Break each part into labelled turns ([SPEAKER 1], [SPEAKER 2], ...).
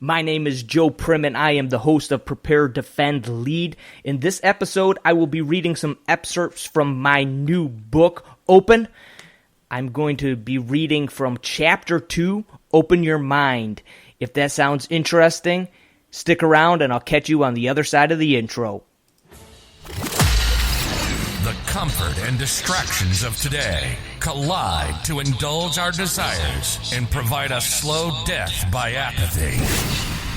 [SPEAKER 1] My name is Joe Prim, and I am the host of Prepare.Defend.Lead. In this episode, I will be reading some excerpts from my new book, Open. I'm going to be reading from Chapter 2, Open Your Mind. If that sounds interesting, stick around and I'll catch you on the other side of the intro.
[SPEAKER 2] The comfort and distractions of today collide to indulge our desires and provide a slow death by apathy.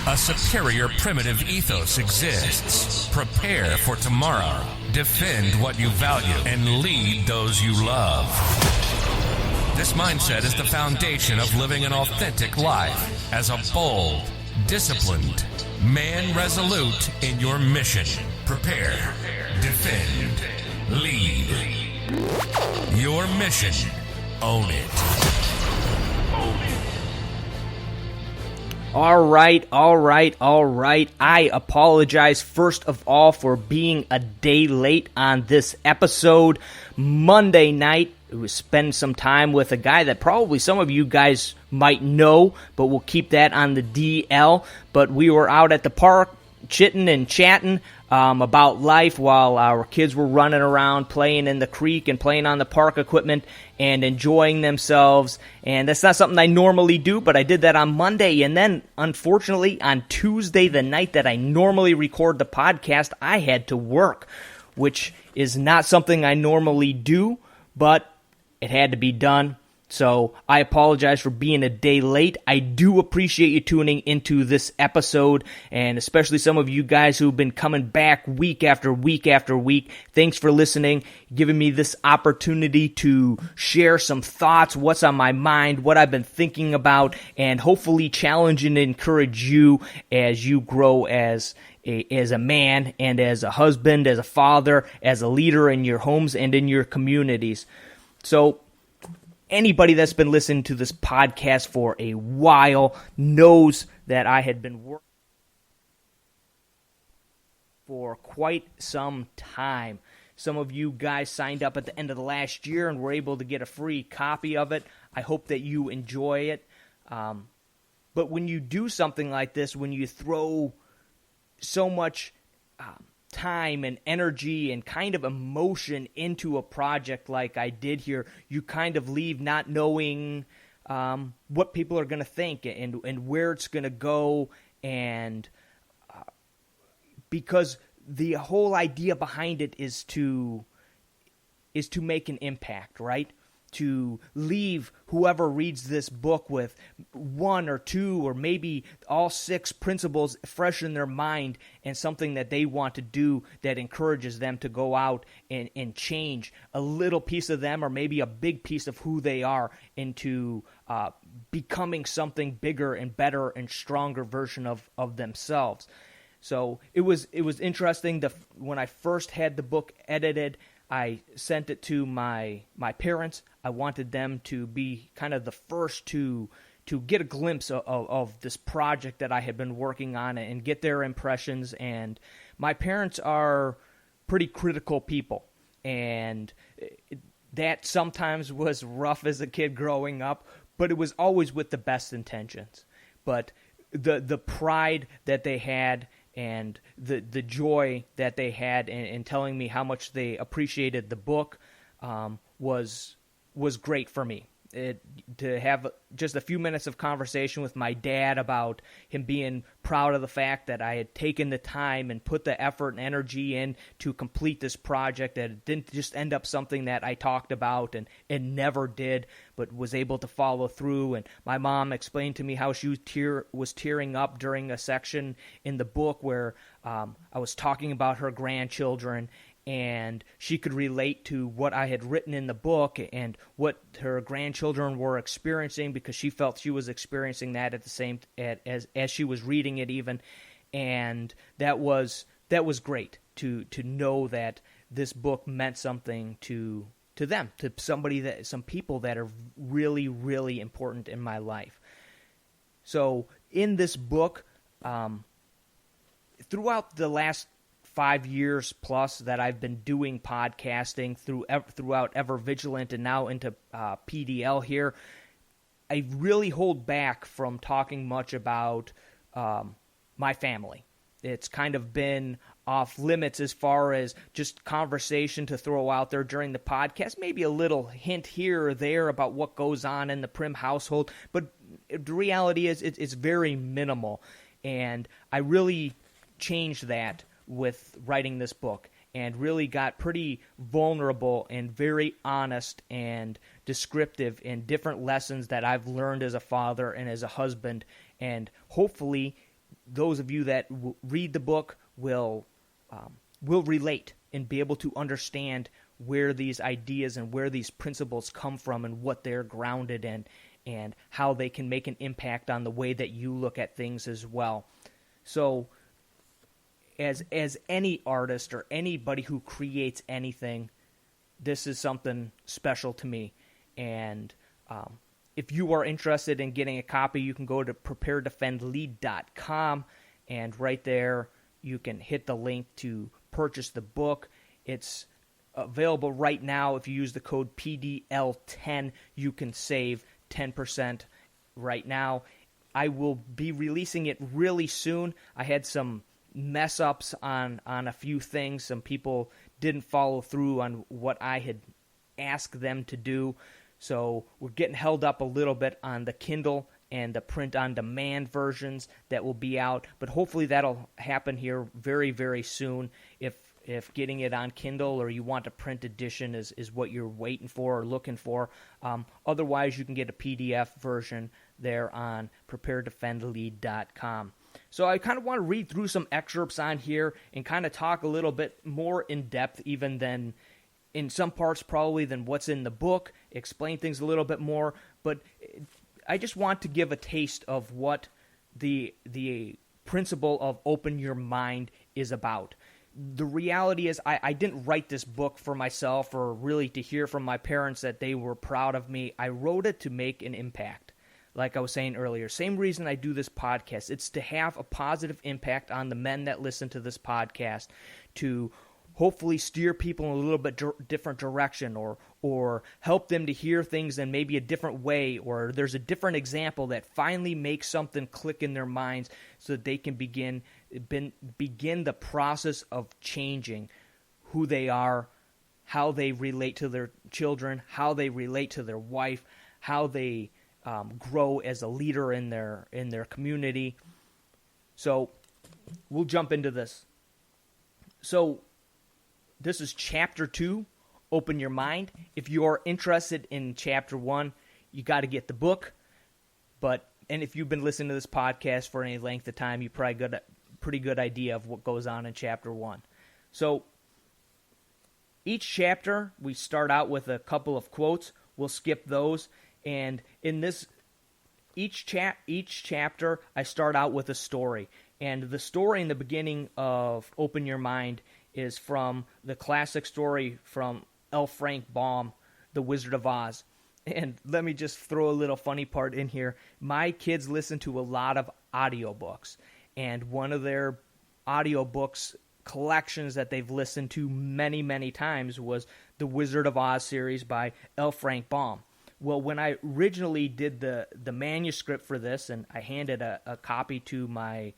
[SPEAKER 2] A superior primitive ethos exists. Prepare for tomorrow. Defend what you value and lead those you love. This mindset is the foundation of living an authentic life as a bold, disciplined man resolute in your mission. Prepare, defend, lead. Your mission. Own it.
[SPEAKER 1] All right. I apologize first of all for being a day late on this episode. Monday night, we spent some time with a guy that probably some of you guys might know, but we'll keep that on the DL. But we were out at the park chitting and chatting about life while our kids were running around playing in the creek and playing on the park equipment and enjoying themselves. And that's not something I normally do, but I did that on Monday. And then, unfortunately, on Tuesday, the night that I normally record the podcast, I had to work, which is not something I normally do, but it had to be done. So I apologize for being a day late. I do appreciate you tuning into this episode, and especially some of you guys who've been coming back week after week after week. Thanks for listening, giving me this opportunity to share some thoughts, what's on my mind, what I've been thinking about, and hopefully challenge and encourage you as you grow as a man and as a husband, as a father, as a leader in your homes and in your communities. So anybody that's been listening to this podcast for a while knows that I had been working for quite some time. Some of you guys signed up at the end of the last year and were able to get a free copy of it. I hope that you enjoy it. But when you do something like this, when you throw so much time and energy and kind of emotion into a project like I did here, you kind of leave not knowing what people are going to think and where it's going to go, and because the whole idea behind it is to make an impact, right? To leave whoever reads this book with one or two or maybe all 6 principles fresh in their mind and something that they want to do that encourages them to go out and change a little piece of them or maybe a big piece of who they are into becoming something bigger and better and stronger version of themselves. So it was interesting. When I first had the book edited, I sent it to my parents. I wanted them to be kind of the first to get a glimpse of this project that I had been working on and get their impressions. And my parents are pretty critical people, and that sometimes was rough as a kid growing up, but it was always with the best intentions. But the pride that they had and the joy that they had in telling me how much they appreciated the book was great for me. To have just a few minutes of conversation with my dad about him being proud of the fact that I had taken the time and put the effort and energy in to complete this project, that it didn't just end up something that I talked about and never did, but was able to follow through. And my mom explained to me how she was tearing up during a section in the book where I was talking about her grandchildren, and she could relate to what I had written in the book and what her grandchildren were experiencing, because she felt she was experiencing that at the same as she was reading it even, and that was great to know that this book meant something to them, to some people that are really, really important in my life. So in this book, throughout the last 5 years plus that I've been doing podcasting throughout Ever Vigilant and now into PDL here, I really hold back from talking much about my family. It's kind of been off limits as far as just conversation to throw out there during the podcast, maybe a little hint here or there about what goes on in the Prim household, but the reality is it's very minimal, and I really changed that with writing this book and really got pretty vulnerable and very honest and descriptive in different lessons that I've learned as a father and as a husband, and hopefully those of you that read the book will relate and be able to understand where these ideas and where these principles come from and what they're grounded in and how they can make an impact on the way that you look at things as well. So as any artist or anybody who creates anything, this is something special to me. And if you are interested in getting a copy, you can go to Prepare.Defend.Lead.com, and right there you can hit the link to purchase the book. It's available right now. If you use the code PDL10, you can save 10% right now. I will be releasing it really soon. I had some mess ups on a few things. Some people didn't follow through on what I had asked them to do. So we're getting held up a little bit on the Kindle and the print-on-demand versions that will be out. But hopefully that'll happen here very, very soon. If getting it on Kindle or you want a print edition is what you're waiting for or looking for. Otherwise, you can get a PDF version there on Prepare.Defend.Lead.com. So I kind of want to read through some excerpts on here and kind of talk a little bit more in depth even than in some parts probably than what's in the book, explain things a little bit more, but I just want to give a taste of what the principle of open your mind is about. The reality is I didn't write this book for myself or really to hear from my parents that they were proud of me. I wrote it to make an impact. Like I was saying earlier, same reason I do this podcast. It's to have a positive impact on the men that listen to this podcast, to hopefully steer people in a little bit different direction or help them to hear things in maybe a different way, or there's a different example that finally makes something click in their minds so that they can begin the process of changing who they are, how they relate to their children, how they relate to their wife, how they grow as a leader in their community. So we'll jump into this. So this is Chapter 2, Open Your Mind. If you are interested in Chapter 1, you got to get the book. And if you've been listening to this podcast for any length of time, you probably got a pretty good idea of what goes on in Chapter 1. So each chapter, we start out with a couple of quotes. We'll skip those. And in this, each chapter, I start out with a story. And the story in the beginning of Open Your Mind is from the classic story from L. Frank Baum, The Wizard of Oz. And let me just throw a little funny part in here. My kids listen to a lot of audiobooks, and one of their audiobooks collections that they've listened to many, many times was The Wizard of Oz series by L. Frank Baum. Well, when I originally did the manuscript for this, and I handed a copy to my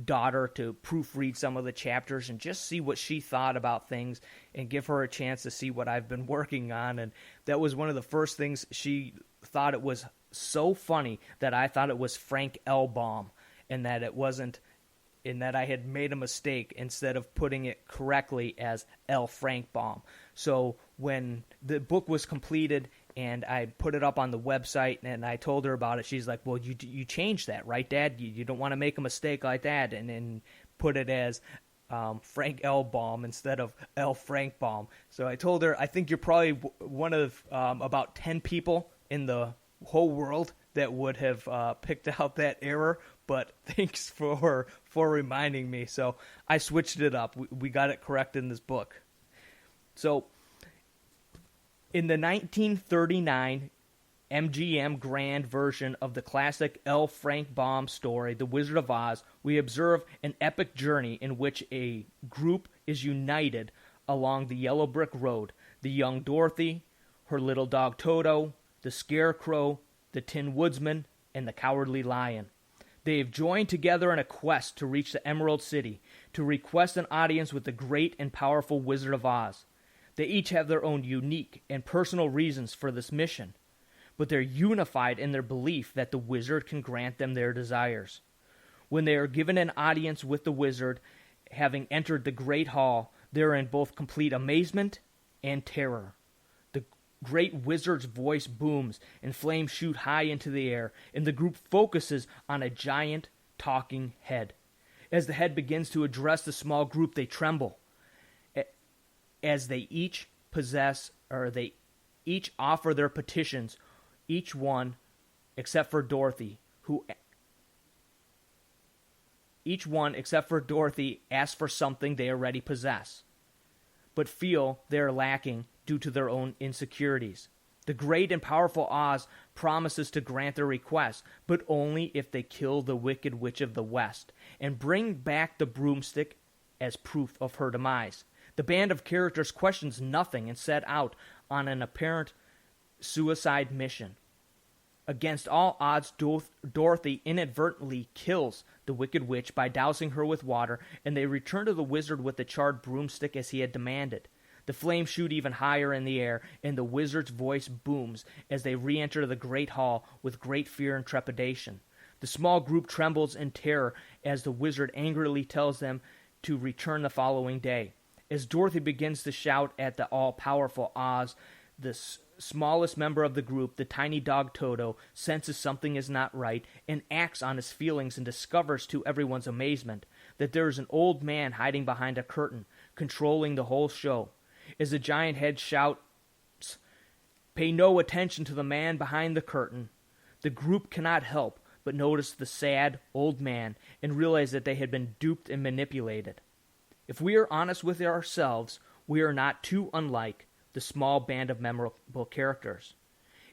[SPEAKER 1] daughter to proofread some of the chapters and just see what she thought about things and give her a chance to see what I've been working on. And that was one of the first things. She thought it was so funny that I thought it was Frank L. Baum and that it wasn't, and that I had made a mistake instead of putting it correctly as L. Frank Baum. So when the book was completed and I put it up on the website and I told her about it, she's like, well, you changed that, right, Dad? You don't want to make a mistake like that, and put it as Frank L. Baum instead of L. Frank Baum. So I told her, I think you're probably one of about 10 people in the whole world that would have picked out that error, but thanks for reminding me. So I switched it up. We got it correct in this book. So in the 1939 MGM Grand version of the classic L. Frank Baum story, The Wizard of Oz, we observe an epic journey in which a group is united along the yellow brick road. The young Dorothy, her little dog Toto, the Scarecrow, the Tin Woodman, and the Cowardly Lion. They have joined together in a quest to reach the Emerald City, to request an audience with the great and powerful Wizard of Oz. They each have their own unique and personal reasons for this mission, but they're unified in their belief that the wizard can grant them their desires. When they are given an audience with the wizard, having entered the great hall, they are in both complete amazement and terror. The great wizard's voice booms, and flames shoot high into the air, and the group focuses on a giant talking head. As the head begins to address the small group, they tremble. As they each offer their petitions, each one, except for Dorothy, asks for something they already possess, but feel they are lacking due to their own insecurities. The great and powerful Oz promises to grant their request, but only if they kill the Wicked Witch of the West and bring back the broomstick as proof of her demise. The band of characters questions nothing and set out on an apparent suicide mission. Against all odds, Dorothy inadvertently kills the Wicked Witch by dousing her with water, and they return to the wizard with the charred broomstick as he had demanded. The flames shoot even higher in the air, and the wizard's voice booms as they re-enter the great hall with great fear and trepidation. The small group trembles in terror as the wizard angrily tells them to return the following day. As Dorothy begins to shout at the all-powerful Oz, the smallest member of the group, the tiny dog Toto, senses something is not right and acts on his feelings and discovers to everyone's amazement that there is an old man hiding behind a curtain, controlling the whole show. As the giant head shouts, "Pay no attention to the man behind the curtain," the group cannot help but notice the sad old man and realize that they had been duped and manipulated. If we are honest with ourselves, we are not too unlike the small band of memorable characters.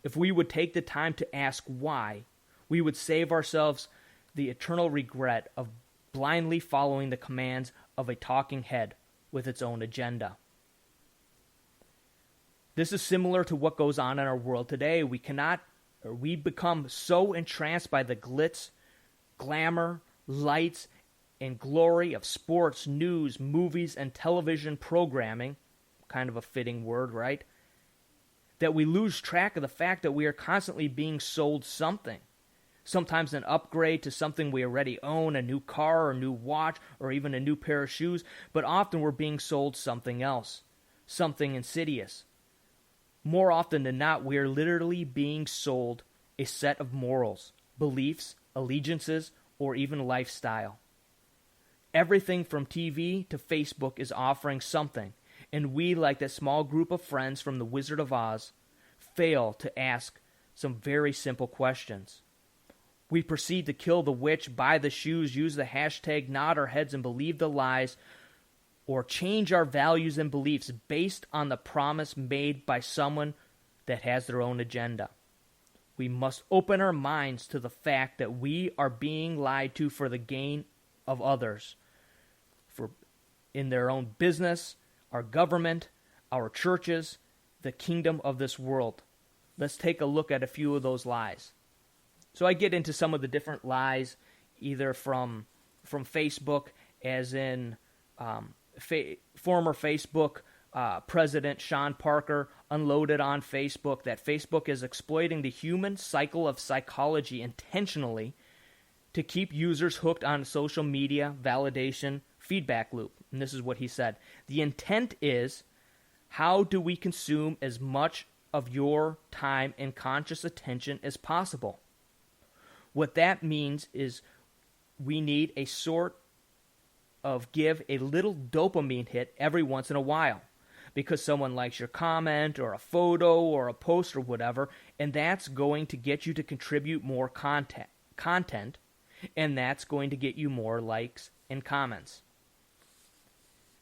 [SPEAKER 1] If we would take the time to ask why, we would save ourselves the eternal regret of blindly following the commands of a talking head with its own agenda. This is similar to what goes on in our world today. We become so entranced by the glitz, glamour, lights, and glory of sports, news, movies, and television programming, kind of a fitting word, right? That we lose track of the fact that we are constantly being sold something. Sometimes an upgrade to something we already own, a new car or new watch, or even a new pair of shoes, but often we're being sold something else, something insidious. More often than not, we are literally being sold a set of morals, beliefs, allegiances, or even lifestyle. Everything from TV to Facebook is offering something, and we, like that small group of friends from the Wizard of Oz, fail to ask some very simple questions. We proceed to kill the witch, buy the shoes, use the hashtag, nod our heads, and believe the lies, or change our values and beliefs based on the promise made by someone that has their own agenda. We must open our minds to the fact that we are being lied to for the gain of others, in their own business, our government, our churches, the kingdom of this world. Let's take a look at a few of those lies. So I get into some of the different lies, either from Facebook, as in former Facebook President Sean Parker unloaded on Facebook that Facebook is exploiting the human cycle of psychology intentionally to keep users hooked on social media validation feedback loop. And this is what he said. The intent is, how do we consume as much of your time and conscious attention as possible? What that means is we need a sort of give a little dopamine hit every once in a while because someone likes your comment or a photo or a post or whatever, and that's going to get you to contribute more content, and that's going to get you more likes and comments.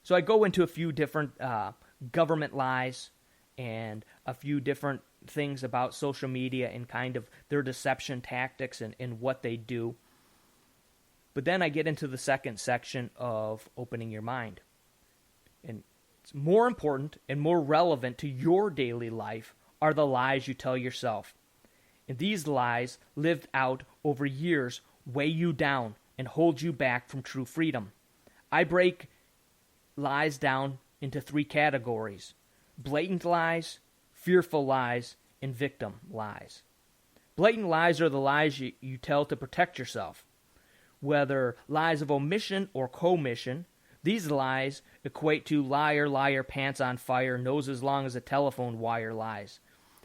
[SPEAKER 1] So I go into a few different government lies and a few different things about social media and kind of their deception tactics and what they do. But then I get into the second section of opening your mind. And it's more important and more relevant to your daily life are the lies you tell yourself. And these lies, lived out over years, weigh you down, and hold you back from true freedom. I break lies down into 3 categories: blatant lies, fearful lies, and victim lies. Blatant lies are the lies you tell to protect yourself. Whether lies of omission or commission, these lies equate to liar, liar, pants on fire, nose as long as a telephone wire lies.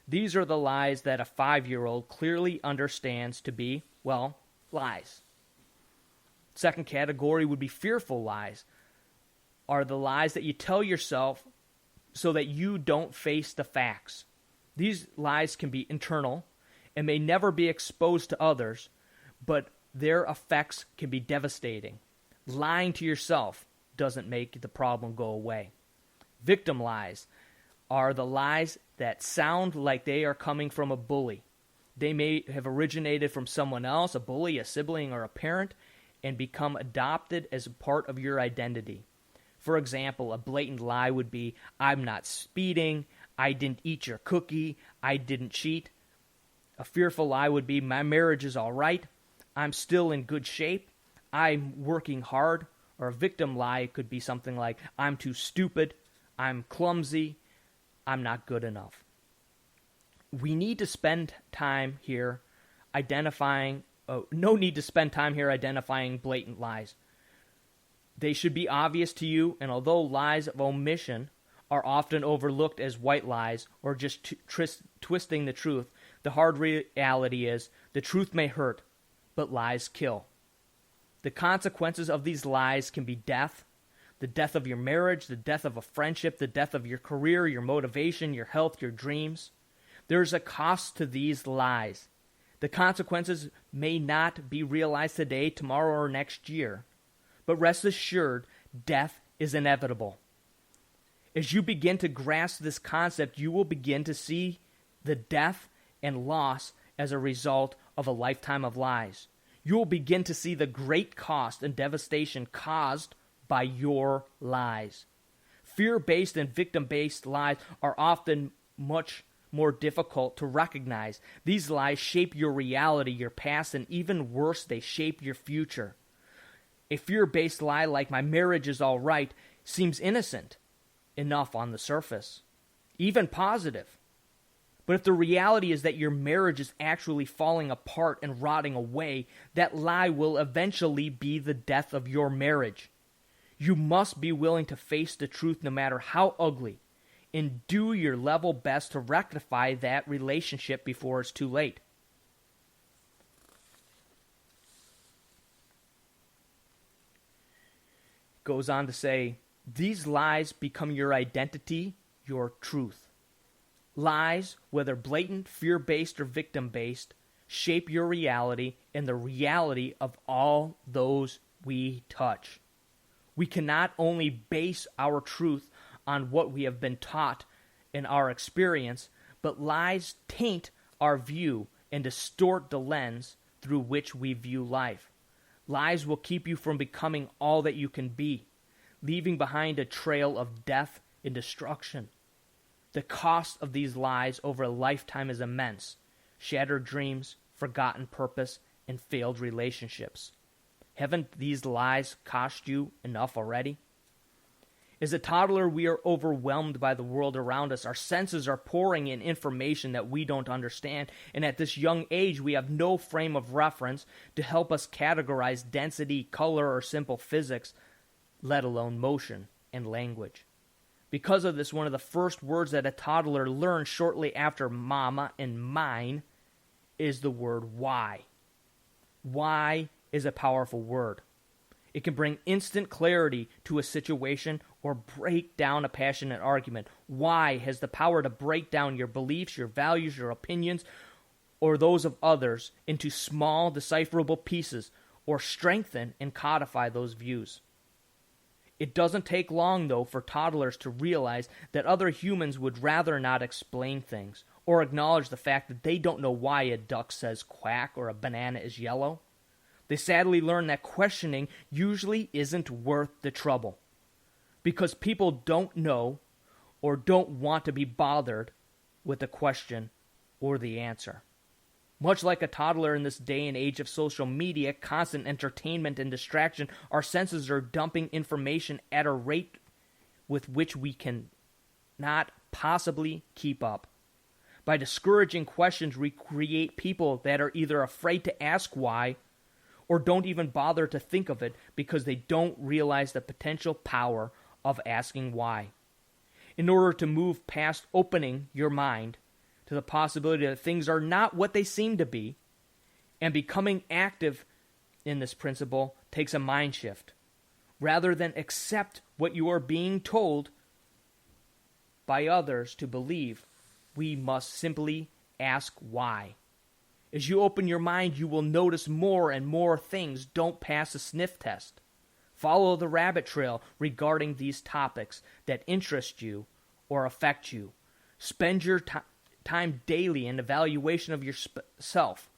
[SPEAKER 1] These are the lies that a 5-year-old clearly understands to be, well, lies. Second category would be fearful lies, are the lies that you tell yourself so that you don't face the facts. These lies can be internal and may never be exposed to others, but their effects can be devastating. Lying to yourself doesn't make the problem go away. Victim lies are the lies that sound like they are coming from a bully. They may have originated from someone else, a bully, a sibling, or a parent, and become adopted as a part of your identity. For example, a blatant lie would be, I'm not speeding, I didn't eat your cookie, I didn't cheat. A fearful lie would be, my marriage is all right, I'm still in good shape, I'm working hard. Or a victim lie could be something like, I'm too stupid, I'm clumsy, I'm not good enough. We need to spend time here identifying, no need to spend time here identifying blatant lies. They should be obvious to you, and although lies of omission are often overlooked as white lies or just twisting the truth, the hard reality is the truth may hurt, but lies kill. The consequences of these lies can be death, the death of your marriage, the death of a friendship, the death of your career, your motivation, your health, your dreams. There's a cost to these lies. The consequences may not be realized today, tomorrow, or next year, but rest assured, death is inevitable. As you begin to grasp this concept, you will begin to see the death and loss as a result of a lifetime of lies. You will begin to see the great cost and devastation caused by your lies. Fear-based and victim-based lies are often much more difficult to recognize. These lies shape your reality, your past, and even worse, they shape your future. A fear-based lie like my marriage is all right seems innocent enough on the surface, even positive. But if the reality is that your marriage is actually falling apart and rotting away, that lie will eventually be the death of your marriage. You must be willing to face the truth no matter how ugly, and do your level best to rectify that relationship before it's too late. Goes on to say, these lies become your identity, your truth. Lies, whether blatant, fear-based, or victim-based, shape your reality and the reality of all those we touch. We cannot only base our truth on what we have been taught in our experience, but lies taint our view and distort the lens through which we view life. Lies will keep you from becoming all that you can be, leaving behind a trail of death and destruction. The cost of these lies over a lifetime is immense. Shattered dreams, forgotten purpose, and failed relationships. Haven't these lies cost you enough already? As a toddler, we are overwhelmed by the world around us. Our senses are pouring in information that we don't understand, and at this young age, we have no frame of reference to help us categorize density, color, or simple physics, let alone motion and language. Because of this, one of the first words that a toddler learns shortly after mama and mine is the word why. Why is a powerful word. It can bring instant clarity to a situation or break down a passionate argument. Why has the power to break down your beliefs, your values, your opinions, or those of others into small, decipherable pieces, or strengthen and codify those views. It doesn't take long, though, for toddlers to realize that other humans would rather not explain things or acknowledge the fact that they don't know why a duck says quack or a banana is yellow. They sadly learn that questioning usually isn't worth the trouble because people don't know or don't want to be bothered with the question or the answer. Much like a toddler in this day and age of social media, constant entertainment and distraction, our senses are dumping information at a rate with which we can not possibly keep up. By discouraging questions, we create people that are either afraid to ask why or don't even bother to think of it because they don't realize the potential power of asking why. In order to move past opening your mind to the possibility that things are not what they seem to be, and becoming active in this principle takes a mind shift. Rather than accept what you are being told by others to believe, we must simply ask why. As you open your mind, you will notice more and more things. Don't pass a sniff test. Follow the rabbit trail regarding these topics that interest you or affect you. Spend your time daily in evaluation of yourself,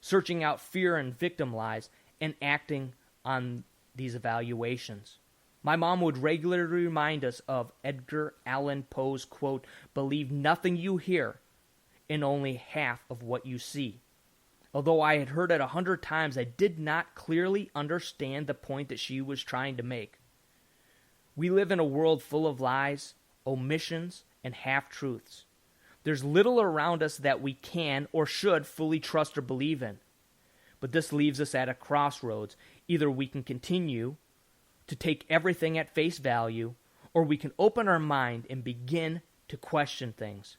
[SPEAKER 1] searching out fear and victim lies, and acting on these evaluations. My mom would regularly remind us of Edgar Allan Poe's quote, "Believe nothing you hear and only half of what you see." Although I had heard it 100 times, I did not clearly understand the point that she was trying to make. We live in a world full of lies, omissions, and half-truths. There's little around us that we can or should fully trust or believe in. But this leaves us at a crossroads. Either we can continue to take everything at face value, or we can open our mind and begin to question things.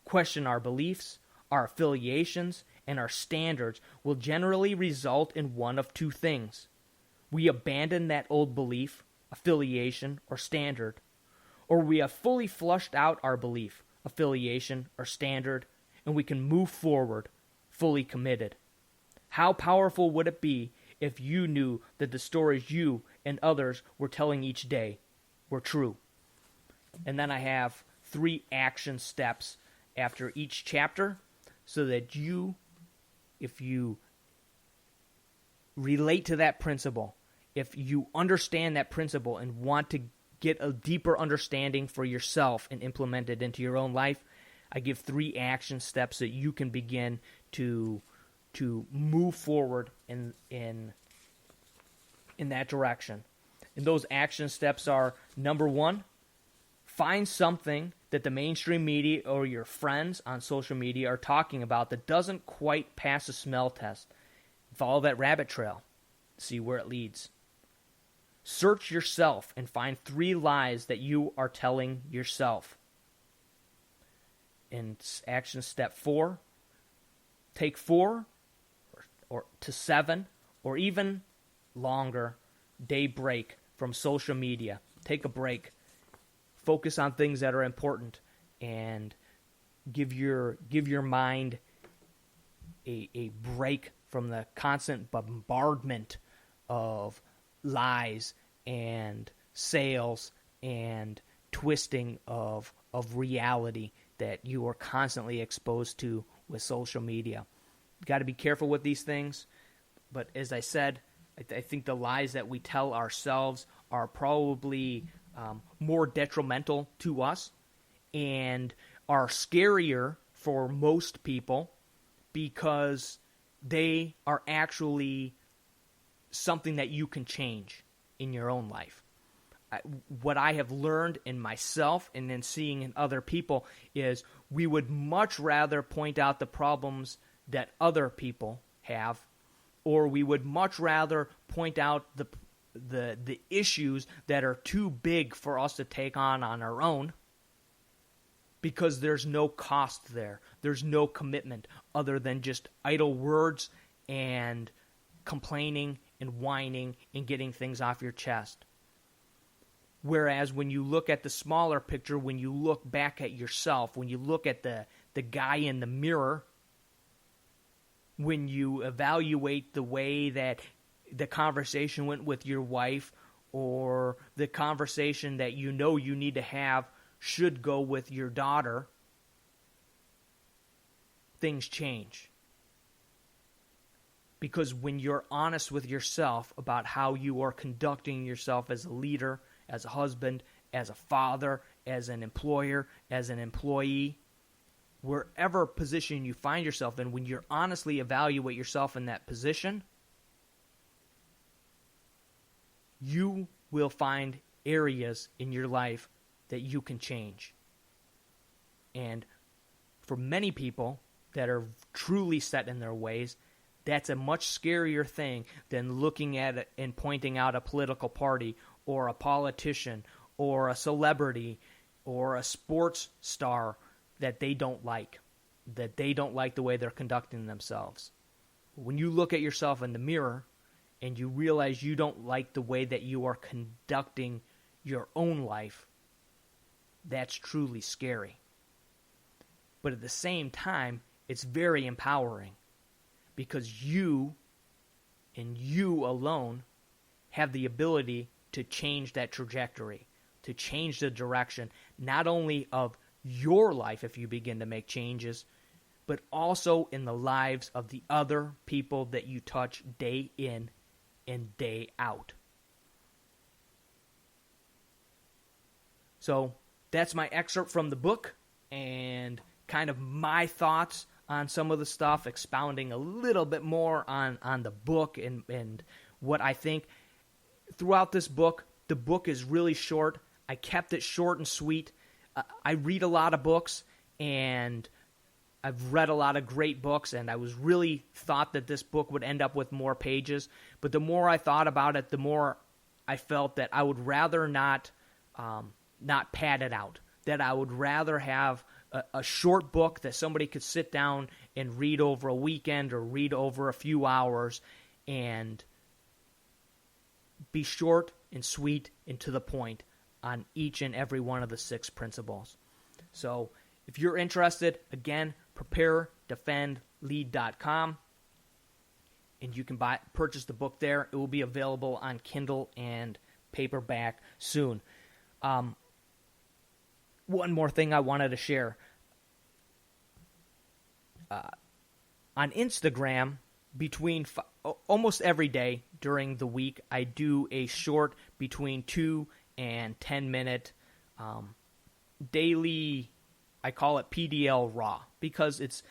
[SPEAKER 1] Question our beliefs, our affiliations, and our standards will generally result in one of two things. We abandon that old belief, affiliation, or standard, or we have fully flushed out our belief, affiliation, or standard, and we can move forward fully committed. How powerful would it be if you knew that the stories you and others were telling each day were true? And then I have 3 action steps after each chapter so that you, if you relate to that principle, if you understand that principle and want to get a deeper understanding for yourself and implement it into your own life, I give 3 action steps that you can begin to move forward in that direction. And those action steps are, number 1, find something that the mainstream media or your friends on social media are talking about that doesn't quite pass a smell test. Follow that rabbit trail. See where it leads. Search yourself and find 3 lies that you are telling yourself. In action step 4, take 4 or to 7 or even longer day break from social media. Take a break. Focus on things that are important and give your mind a break from the constant bombardment of lies and sales and twisting of reality that you are constantly exposed to with social media. Got to be careful with these things, but as I said, I think the lies that we tell ourselves are probably more detrimental to us and are scarier for most people because they are actually something that you can change in your own life. What I have learned in myself and then seeing in other people is we would much rather point out the problems that other people have, or we would much rather point out the issues that are too big for us to take on our own, because there's no cost there. There's no commitment other than just idle words and complaining and whining and getting things off your chest. Whereas when you look at the smaller picture, when you look back at yourself, when you look at the guy in the mirror, when you evaluate the way that the conversation went with your wife or the conversation that you know you need to have should go with your daughter, things change. Because when you're honest with yourself about how you are conducting yourself as a leader, as a husband, as a father, as an employer, as an employee, wherever position you find yourself in, when you honestly evaluate yourself in that position, you will find areas in your life that you can change. And for many people that are truly set in their ways, that's a much scarier thing than looking at it and pointing out a political party or a politician or a celebrity or a sports star that they don't like the way they're conducting themselves. When you look at yourself in the mirror and you realize you don't like the way that you are conducting your own life, that's truly scary. But at the same time, it's very empowering, because you and you alone have the ability to change that trajectory, to change the direction, not only of your life if you begin to make changes, but also in the lives of the other people that you touch day in and day out. So that's my excerpt from the book and kind of my thoughts on some of the stuff, expounding a little bit more on the book and what I think. Throughout this book, the book is really short. I kept it short and sweet. I read a lot of books, and I've read a lot of great books, and I was really thought that this book would end up with more pages. But the more I thought about it, the more I felt that I would rather not pad it out, that I would rather have a short book that somebody could sit down and read over a weekend or read over a few hours, and be short and sweet and to the point on each and every one of the 6 principles. So if you're interested, again, Prepare.Defend.Lead.com, and you can purchase the book there. It will be available on Kindle and paperback soon. One more thing I wanted to share. On Instagram, almost every day during the week, I do a short between 2 and 10-minute daily, I call it PDL Raw, because it's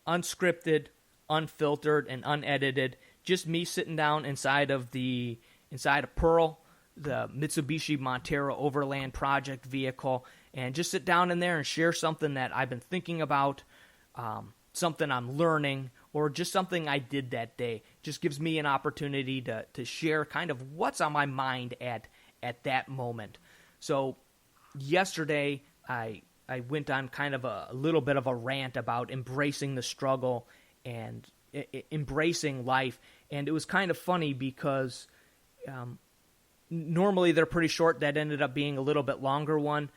[SPEAKER 1] unscripted, unfiltered, and unedited. Just me sitting down inside of Pearl, the Mitsubishi Montero Overland Project vehicle, and just sit down in there and share something that I've been thinking about, something I'm learning, or just something I did that day. Just gives me an opportunity to share kind of what's on my mind at that moment. So yesterday I went on kind of a little bit of a rant about embracing the struggle and embracing life, and it was kind of funny because normally they're pretty short. That ended up being a little bit longer one,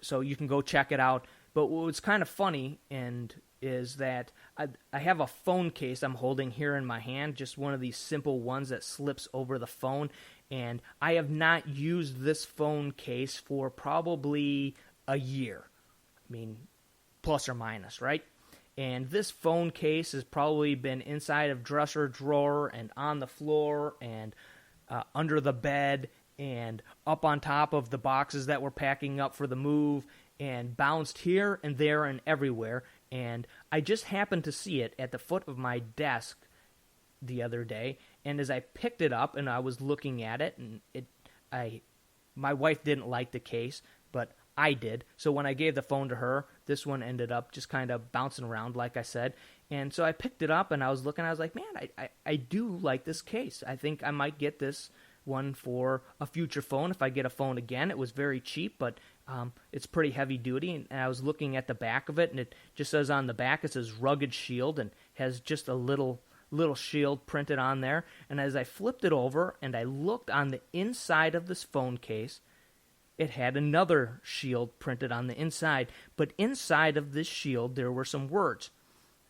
[SPEAKER 1] so you can go check it out. But what was kind of funny is that I have a phone case I'm holding here in my hand, just one of these simple ones that slips over the phone, and I have not used this phone case for probably a year. I mean, plus or minus, right? And this phone case has probably been inside of dresser drawer and on the floor and under the bed and up on top of the boxes that we're packing up for the move, and bounced here and there and everywhere. And I just happened to see it at the foot of my desk the other day, and as I picked it up and I was looking at it, and my wife didn't like the case, but I did. So when I gave the phone to her, this one ended up just kind of bouncing around, like I said. And so I picked it up and I was looking, I was like, man, I do like this case. I think I might get this one for a future phone if I get a phone again. It was very cheap, but it's pretty heavy duty. And I was looking at the back of it, and it just says on the back, it says Rugged Shield, and has just a little shield printed on there. And as I flipped it over and I looked on the inside of this phone case, it had another shield printed on the inside. But inside of this shield, there were some words.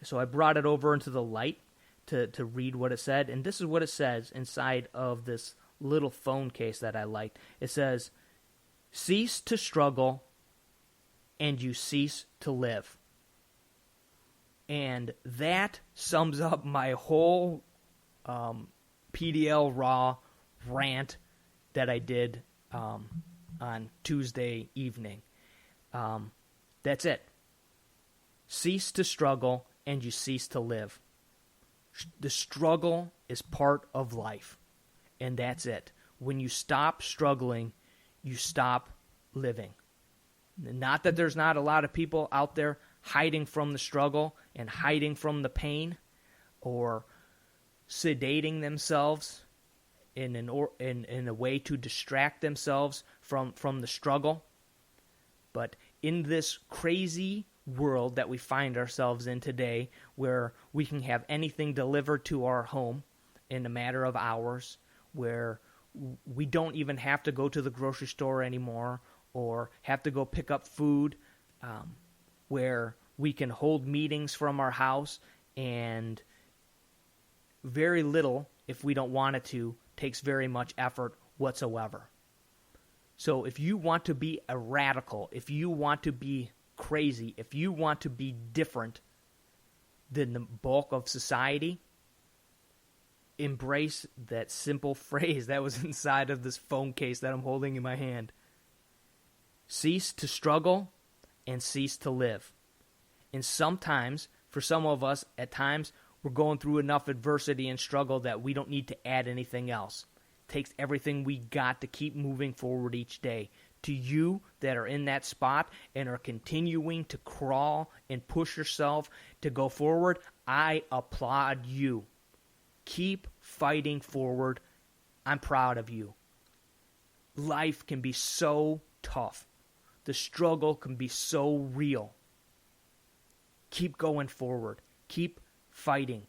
[SPEAKER 1] So I brought it over into the light to read what it said. And this is what it says inside of this little phone case that I liked. It says, "Cease to struggle, and you cease to live." And that sums up my whole PDL Raw rant that I did on Tuesday evening. That's it. cease to struggle and you cease to live. The struggle is part of life, and that's it. When you stop struggling, you stop living. Not that there's not a lot of people out there hiding from the struggle and hiding from the pain or sedating themselves in a way to distract themselves from the struggle. But in this crazy world that we find ourselves in today, where we can have anything delivered to our home in a matter of hours, where we don't even have to go to the grocery store anymore or have to go pick up food, where we can hold meetings from our house, and very little, if we don't want it to, takes very much effort whatsoever. So if you want to be a radical, if you want to be crazy, if you want to be different than the bulk of society, embrace that simple phrase that was inside of this phone case that I'm holding in my hand. Cease to struggle and cease to live. And sometimes, for some of us, at times, we're going through enough adversity and struggle that we don't need to add anything else. It takes everything we got to keep moving forward each day. To you that are in that spot and are continuing to crawl and push yourself to go forward, I applaud you. Keep fighting forward. I'm proud of you. Life can be so tough. The struggle can be so real. Keep going forward. Keep fighting.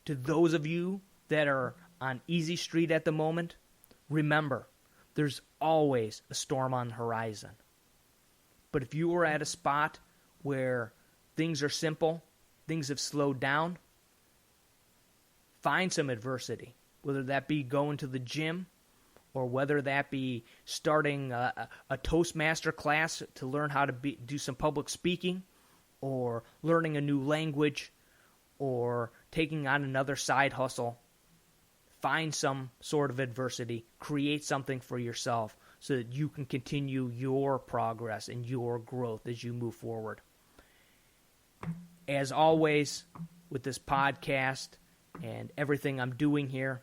[SPEAKER 1] To those of you that are on easy street at the moment, remember, there's always a storm on the horizon. But if you are at a spot where things are simple, things have slowed down, find some adversity, whether that be going to the gym or whether that be starting a Toastmaster class to learn how to do some public speaking, or learning a new language, or taking on another side hustle. Find some sort of adversity, create something for yourself so that you can continue your progress and your growth as you move forward. As always, with this podcast and everything I'm doing here,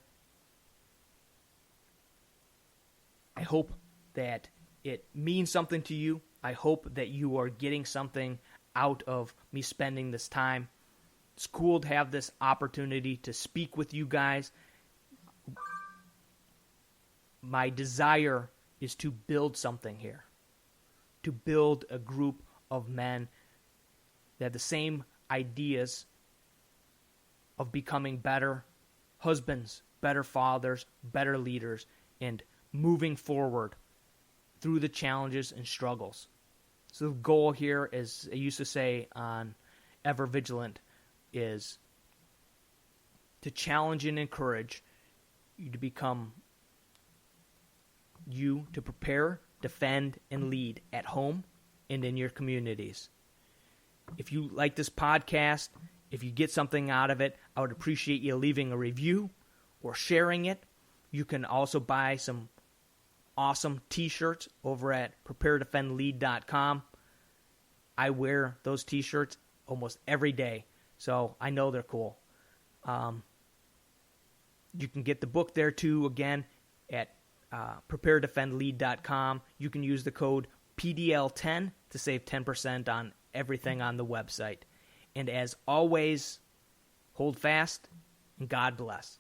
[SPEAKER 1] I hope that it means something to you. I hope that you are getting something out of me spending this time. It's cool to have this opportunity to speak with you guys. My desire is to build something here, to build a group of men that have the same ideas of becoming better husbands, better fathers, better leaders, and moving forward through the challenges and struggles. So the goal here, as I used to say on Ever Vigilant, is to challenge and encourage you to become you, to prepare, defend, and lead at home and in your communities. If you like this podcast, if you get something out of it, I would appreciate you leaving a review or sharing it. You can also buy some awesome t-shirts over at Prepare.Defend.Lead.com. I wear those t-shirts almost every day, so I know they're cool. You can get the book there too, again, at Prepare.Defend.Lead.com. You can use the code PDL10 to save 10% on everything on the website. And as always, hold fast and God bless.